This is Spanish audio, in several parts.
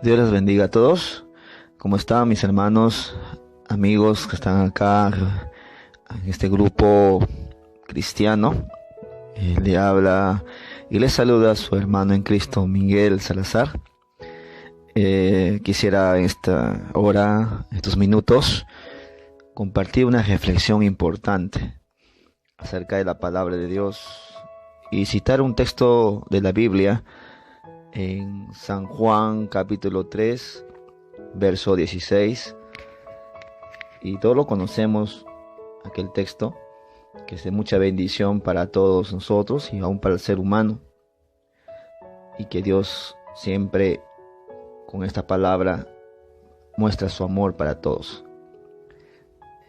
Dios les bendiga a todos. ¿Cómo están mis hermanos, amigos que están acá en este grupo cristiano? Le habla y le saluda a su hermano en Cristo, Miguel Salazar. Quisiera en esta hora, en estos minutos, compartir una reflexión importante acerca de la palabra de Dios y citar un texto de la Biblia en San Juan capítulo 3, verso 16. Y todos lo conocemos, aquel texto, que es de mucha bendición para todos nosotros y aún para el ser humano. Y que Dios siempre con esta palabra muestra su amor para todos.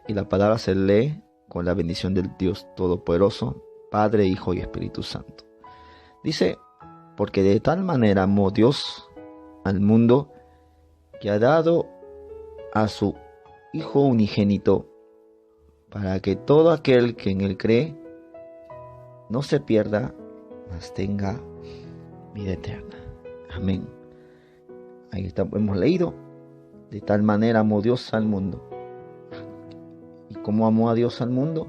Y la palabra se lee con la bendición del Dios Todopoderoso, Padre, Hijo y Espíritu Santo. Dice: porque de tal manera amó Dios al mundo, que ha dado a su Hijo unigénito, para que todo aquel que en él cree no se pierda, mas tenga vida eterna. Amén. Ahí está, hemos leído: de tal manera amó Dios al mundo. ¿Y cómo amó a Dios al mundo?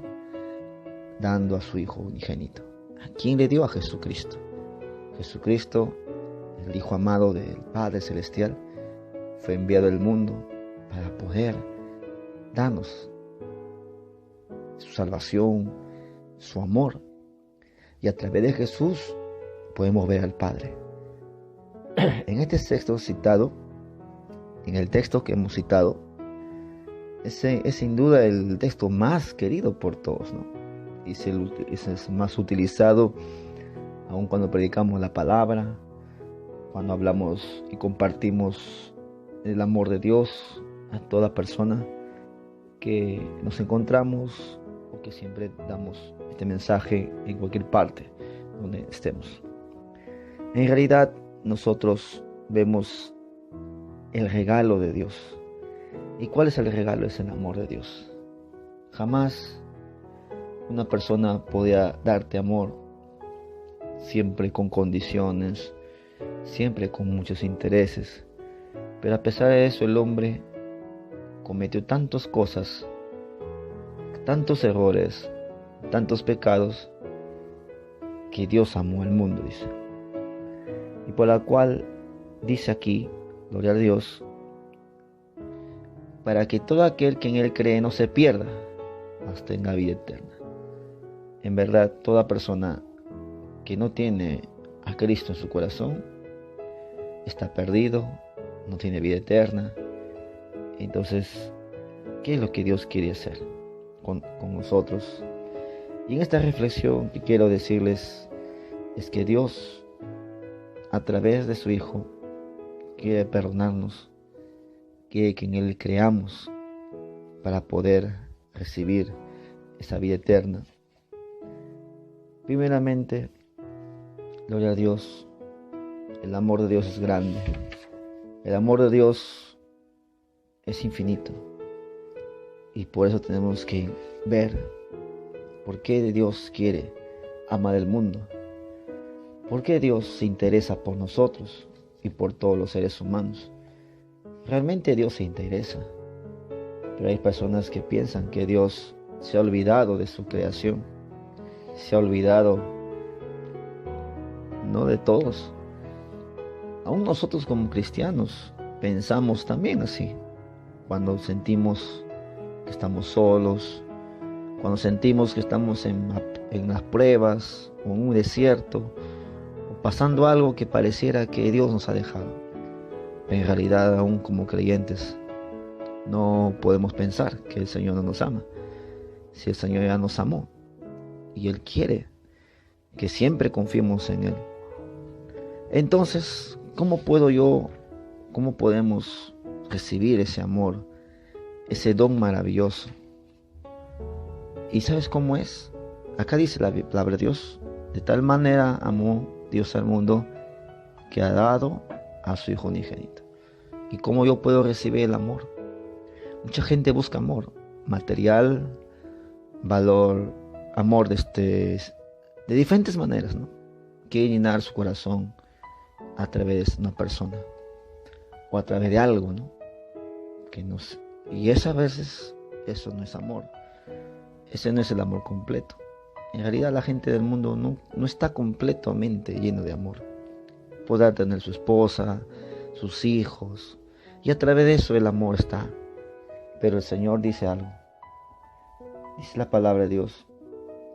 Dando a su Hijo unigénito. ¿A quién le dio? A Jesucristo. Jesucristo, el Hijo amado del Padre Celestial, fue enviado al mundo para poder darnos su salvación, su amor. Y a través de Jesús podemos ver al Padre. En este texto citado, en el texto que hemos citado, ese es sin duda el texto más querido por todos, ¿no? Y es el más utilizado aun cuando predicamos la palabra, cuando hablamos y compartimos el amor de Dios a toda persona que nos encontramos, o que siempre damos este mensaje en cualquier parte donde estemos. En realidad nosotros vemos el regalo de Dios. ¿Y cuál es el regalo? Es el amor de Dios. Jamás una persona podía darte amor siempre con condiciones, siempre con muchos intereses. Pero a pesar de eso, el hombre cometió tantas cosas, tantos errores, tantos pecados, que Dios amó al mundo, dice. Y por la cual dice aquí, gloria a Dios, para que todo aquel que en él cree no se pierda, mas tenga vida eterna. En verdad, toda persona que no tiene a Cristo en su corazón está perdido, no tiene vida eterna. Entonces, ¿qué es lo que Dios quiere hacer con nosotros? Y en esta reflexión que quiero decirles es que Dios, a través de su Hijo, quiere perdonarnos, quiere que en Él creamos para poder recibir esa vida eterna. Primeramente, gloria a Dios, el amor de Dios es grande. El amor de Dios es infinito. Y por eso tenemos que ver por qué Dios quiere amar el mundo. Por qué Dios se interesa por nosotros y por todos los seres humanos. Realmente Dios se interesa. Pero hay personas que piensan que Dios se ha olvidado de su creación. Se ha olvidado no de todos. Aún nosotros como cristianos pensamos también así. Cuando sentimos que estamos solos, cuando sentimos que estamos en las pruebas o en un desierto, o pasando algo que pareciera que Dios nos ha dejado. Pero en realidad, aún como creyentes, no podemos pensar que el Señor no nos ama. Si el Señor ya nos amó y Él quiere que siempre confiemos en Él. Entonces, ¿cómo podemos recibir ese amor, ese don maravilloso? ¿Y sabes cómo es? Acá dice la palabra de Dios: de tal manera amó Dios al mundo, que ha dado a su Hijo unigénito. ¿Y cómo yo puedo recibir el amor? Mucha gente busca amor material, valor, amor de diferentes maneras, ¿no? Quiere llenar su corazón a través de una persona. o a través de algo, ¿no? Y esas veces eso no es amor. Ese no es el amor completo. En realidad la gente del mundo no está completamente lleno de amor. Podrá tener su esposa, sus hijos, y a través de eso el amor está. Pero el Señor dice algo. Dice la palabra de Dios.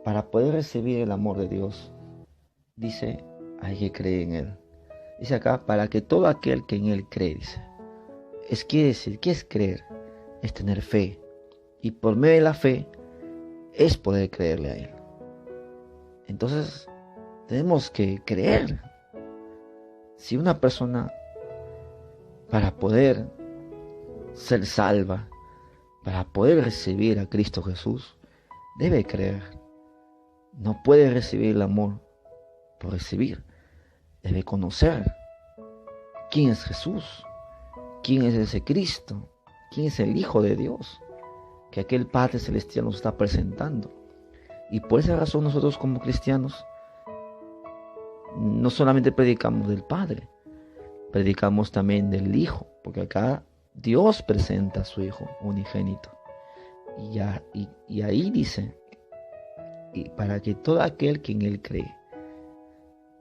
Para poder recibir el amor de Dios, dice, hay que creer en Él. Dice acá, para que todo aquel que en Él cree, dice. Quiere decir, ¿qué es creer? Es tener fe. Y por medio de la fe, es poder creerle a Él. Entonces, tenemos que creer. Si una persona, para poder ser salva, para poder recibir a Cristo Jesús, debe creer. No puede recibir el amor por recibir. Debe conocer quién es Jesús, quién es ese Cristo, quién es el Hijo de Dios, que aquel Padre Celestial nos está presentando. Y por esa razón nosotros como cristianos no solamente predicamos del Padre, predicamos también del Hijo, porque acá Dios presenta a su Hijo unigénito. Y ahí dice, y para que todo aquel que en Él cree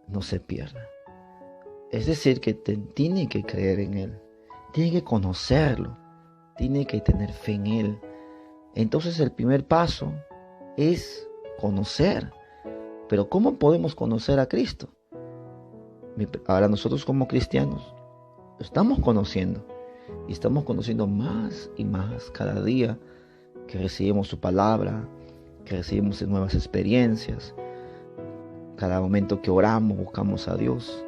no se pierda. Es decir, que tiene que creer en Él, tiene que conocerlo, tiene que tener fe en Él. Entonces el primer paso es conocer. Pero ¿cómo podemos conocer a Cristo? Ahora nosotros como cristianos lo estamos conociendo. Y estamos conociendo más y más cada día que recibimos su palabra, que recibimos nuevas experiencias. Cada momento que oramos, buscamos a Dios.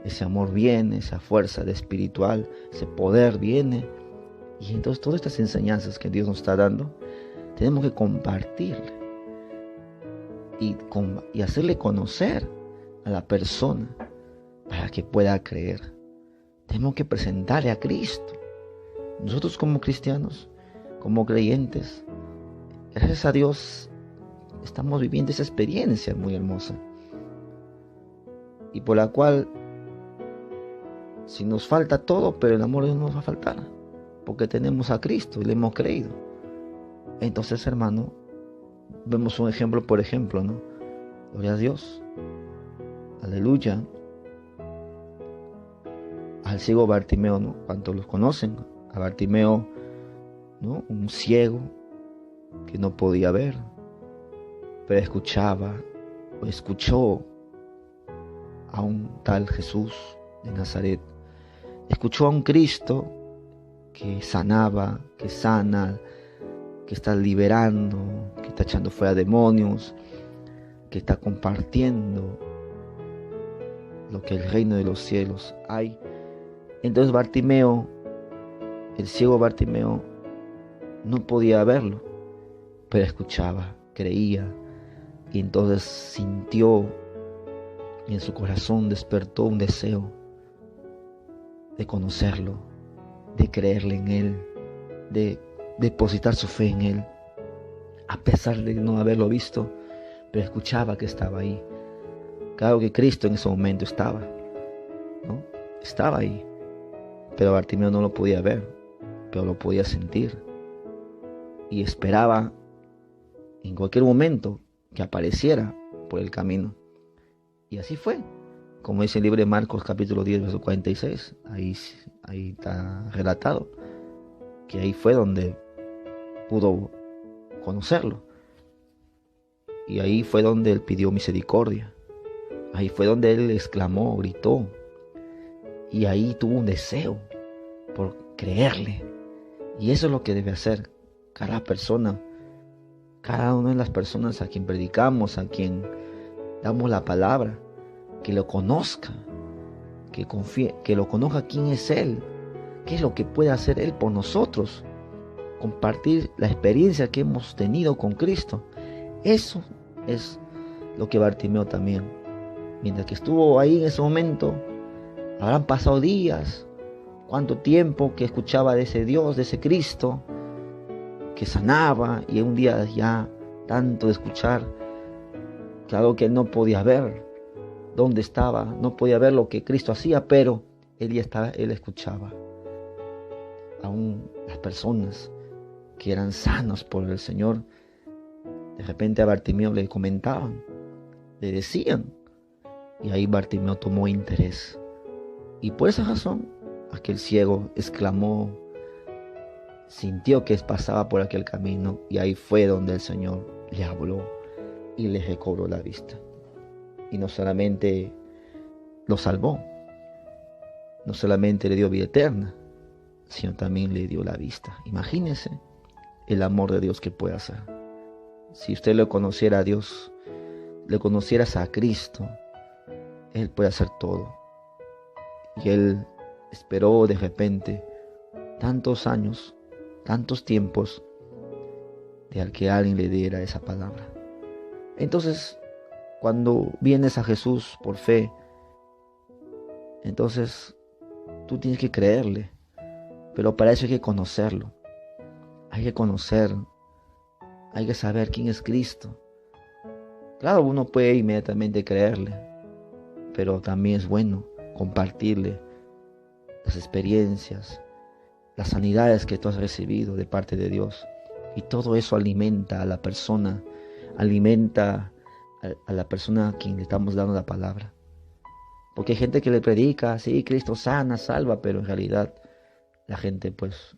Ese amor viene, esa fuerza de espiritual, ese poder viene. Y entonces todas estas enseñanzas que Dios nos está dando, tenemos que compartirle. Y hacerle conocer a la persona para que pueda creer. Tenemos que presentarle a Cristo. Nosotros como cristianos, como creyentes, gracias a Dios, estamos viviendo esa experiencia muy hermosa. Y por la cual, si nos falta todo, pero el amor de Dios no nos va a faltar. Porque tenemos a Cristo y le hemos creído. Entonces, hermano, vemos un ejemplo, por ejemplo, ¿no? Gloria a Dios. Aleluya. Al ciego Bartimeo, ¿no? ¿Cuántos los conocen? A Bartimeo, ¿no? Un ciego que no podía ver, pero escuchaba o escuchó a un tal Jesús de Nazaret. Escuchó a un Cristo que sanaba, que sana, que está liberando, que está echando fuera demonios, que está compartiendo lo que el reino de los cielos hay. Entonces Bartimeo, el ciego Bartimeo, no podía verlo, pero escuchaba, creía, y entonces sintió y en su corazón despertó un deseo de conocerlo, de creerle en Él, de depositar su fe en Él, a pesar de no haberlo visto, pero escuchaba que estaba ahí. Claro que Cristo en ese momento estaba, ¿no? Estaba ahí, pero Bartimeo no lo podía ver, pero lo podía sentir, y esperaba en cualquier momento que apareciera por el camino. Y así fue, como dice el libro de Marcos capítulo 10 verso 46, ahí está relatado, que ahí fue donde pudo conocerlo, y ahí fue donde él pidió misericordia, ahí fue donde él exclamó, gritó, y ahí tuvo un deseo por creerle. Y eso es lo que debe hacer cada persona, cada una de las personas a quien predicamos, a quien damos la palabra, que lo conozca, que confíe, que lo conozca quién es Él, qué es lo que puede hacer Él por nosotros, compartir la experiencia que hemos tenido con Cristo. Eso es lo que Bartimeo también, mientras que estuvo ahí en ese momento, habrán pasado días, cuánto tiempo que escuchaba de ese Dios, de ese Cristo, que sanaba, y un día ya tanto de escuchar, claro que él no podía ver dónde estaba, no podía ver lo que Cristo hacía, pero él ya estaba, él escuchaba, aún las personas que eran sanos por el Señor, de repente a Bartimeo le comentaban, le decían, y ahí Bartimeo tomó interés. Y por esa razón, aquel ciego exclamó, sintió que pasaba por aquel camino, y ahí fue donde el Señor le habló y le recobró la vista. Y no solamente lo salvó, no solamente le dio vida eterna, sino también le dio la vista. Imagínese el amor de Dios que puede hacer. Si usted lo conociera a Dios, le conocieras a Cristo, Él puede hacer todo. Y Él esperó de repente tantos años, tantos tiempos, de al que alguien le diera esa palabra. Entonces, cuando vienes a Jesús por fe, entonces tú tienes que creerle, pero para eso hay que conocerlo. Hay que conocer, hay que saber quién es Cristo. Claro, uno puede inmediatamente creerle, pero también es bueno compartirle las experiencias, las sanidades que tú has recibido de parte de Dios. Y todo eso alimenta a la persona, alimenta a la persona a quien le estamos dando la palabra. Porque hay gente que le predica, sí, Cristo sana, salva, pero en realidad la gente pues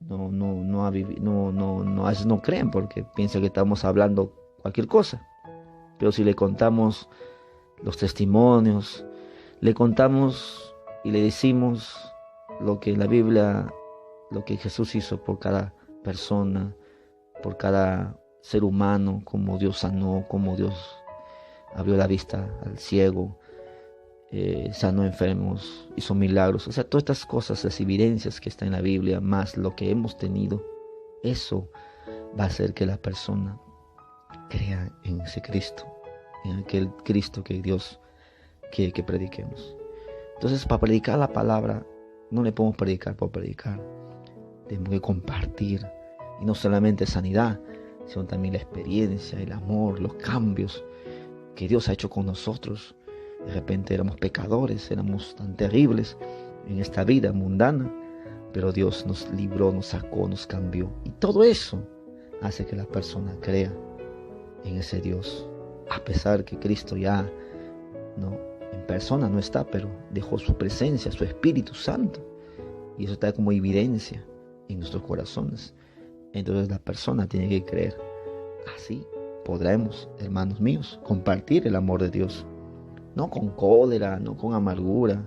a veces no creen porque piensan que estamos hablando cualquier cosa. Pero si le contamos los testimonios, le contamos y le decimos lo que la Biblia, lo que Jesús hizo por cada persona, por cada ser humano, como Dios sanó, como Dios abrió la vista al ciego, sanó enfermos, hizo milagros. O sea, todas estas cosas, las evidencias que están en la Biblia, más lo que hemos tenido, eso va a hacer que la persona crea en ese Cristo, en aquel Cristo que Dios quiere que prediquemos. Entonces, para predicar la palabra, no le podemos predicar por predicar. Tenemos que compartir, y no solamente sanidad, sino también la experiencia, el amor, los cambios que Dios ha hecho con nosotros. De repente éramos pecadores, éramos tan terribles en esta vida mundana, pero Dios nos libró, nos sacó, nos cambió. Y todo eso hace que la persona crea en ese Dios, a pesar que Cristo ya en persona no está, pero dejó su presencia, su Espíritu Santo, y eso está como evidencia en nuestros corazones. Entonces la persona tiene que creer. Así podremos, hermanos míos, compartir el amor de Dios, no con cólera, no con amargura,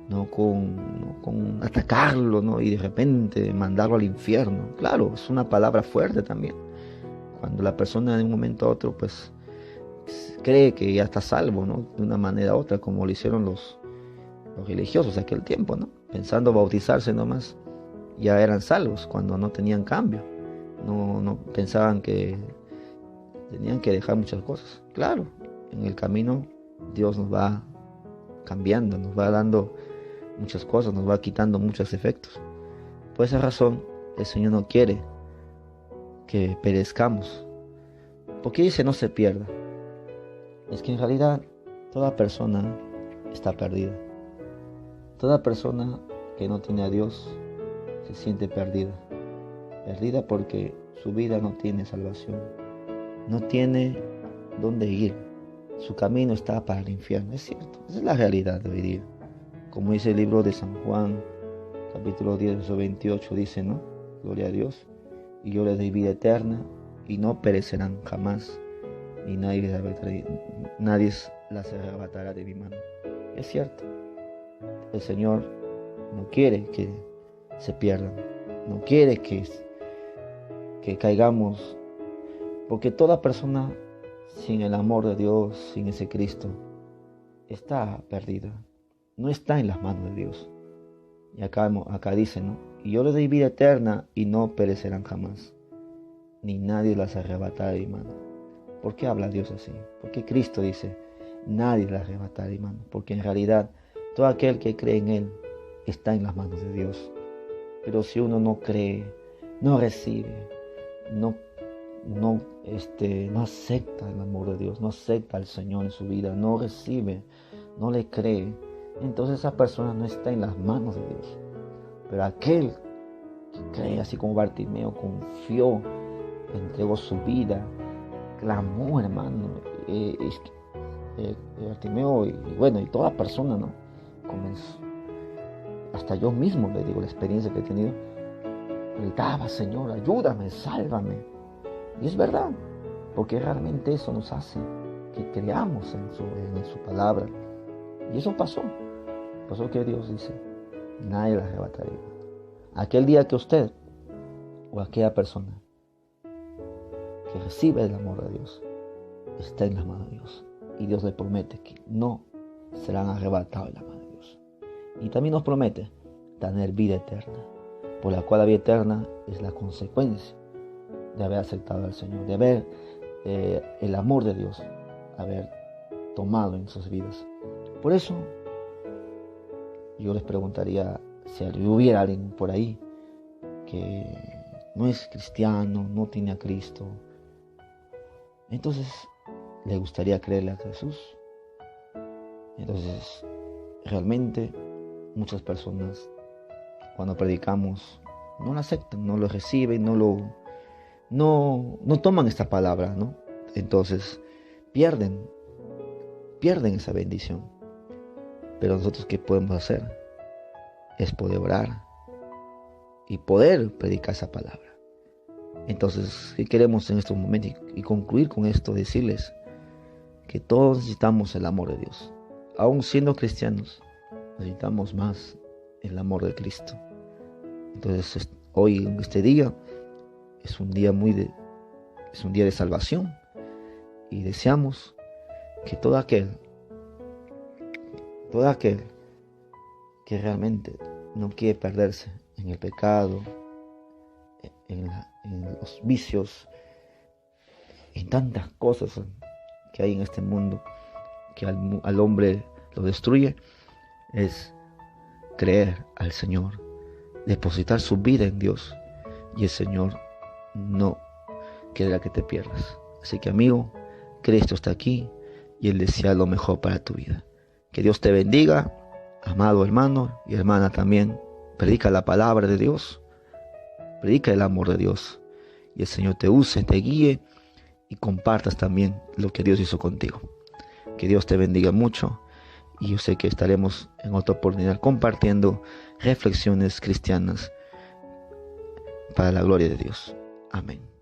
no con atacarlo, ¿no? Y de repente mandarlo al infierno. Claro, es una palabra fuerte también. Cuando la persona de un momento a otro pues cree que ya está salvo, ¿no? De una manera u otra, como lo hicieron los religiosos de aquel tiempo, ¿no? Pensando bautizarse nomás, ya eran salvos cuando no tenían cambio. No pensaban que tenían que dejar muchas cosas. Claro, en el camino Dios nos va cambiando, nos va dando muchas cosas, nos va quitando muchos efectos. Por esa razón, el Señor no quiere que perezcamos. Porque dice no se pierda. Es que en realidad toda persona está perdida. Toda persona que no tiene a Dios se siente perdida. Perdida porque su vida no tiene salvación. No tiene dónde ir. Su camino está para el infierno. Es cierto. Esa es la realidad de hoy día. Como dice el libro de San Juan, capítulo 10, verso 28, dice, ¿no? Gloria a Dios. Y yo les doy vida eterna y no perecerán jamás. Y nadie las arrebatará de mi mano. Es cierto. El Señor no quiere que se pierdan. No quiere que caigamos. Porque toda persona sin el amor de Dios, sin ese Cristo, está perdida. No está en las manos de Dios. Y acá dice, ¿no? Y yo les doy vida eterna y no perecerán jamás. Ni nadie las arrebatará de mi mano. ¿Por qué habla Dios así? Porque Cristo dice, nadie las arrebatará de mi mano. Porque en realidad, todo aquel que cree en Él está en las manos de Dios. Pero si uno no cree, no recibe, no acepta el amor de Dios, no acepta al Señor en su vida, no recibe, no le cree, entonces esa persona no está en las manos de Dios. Pero aquel cree, así como Bartimeo confió, entregó su vida, clamó, hermano. Bartimeo y toda persona, ¿no? Comenzó. Hasta yo mismo le digo la experiencia que he tenido. Gritaba, Señor, ayúdame, sálvame. Y es verdad, porque realmente eso nos hace que creamos en su palabra. Y eso pasó. Pasó que Dios dice, nadie la arrebatará. Aquel día que usted o aquella persona que recibe el amor de Dios está en la mano de Dios. Y Dios le promete que no serán arrebatados de la mano de Dios. Y también nos promete tener vida eterna, por la cual la vida eterna es la consecuencia de haber aceptado al Señor, de haber el amor de Dios, haber tomado en sus vidas. Por eso yo les preguntaría si hubiera alguien por ahí que no es cristiano, no tiene a Cristo, entonces le gustaría creerle a Jesús. Entonces realmente muchas personas cuando predicamos no lo aceptan, no lo reciben, no toman esta palabra, ¿no? Entonces pierden esa bendición. Pero nosotros, ¿qué podemos hacer? Es poder orar y poder predicar esa palabra. Entonces, ¿qué queremos en estos momentos? Y concluir con esto, decirles que todos necesitamos el amor de Dios. Aún siendo cristianos, necesitamos más el amor de Cristo. Entonces, hoy, en este día, es un día de salvación. Y deseamos que todo aquel que realmente no quiere perderse en el pecado, en los vicios, en tantas cosas que hay en este mundo que al hombre lo destruye, es creer al Señor, depositar su vida en Dios, y el Señor no querrá que te pierdas. Así que, amigo, Cristo está aquí y Él desea lo mejor para tu vida. Que Dios te bendiga, amado hermano y hermana también. Predica la palabra de Dios, predica el amor de Dios, y el Señor te use, te guíe y compartas también lo que Dios hizo contigo. Que Dios te bendiga mucho, y yo sé que estaremos en otra oportunidad compartiendo reflexiones cristianas para la gloria de Dios. Amén.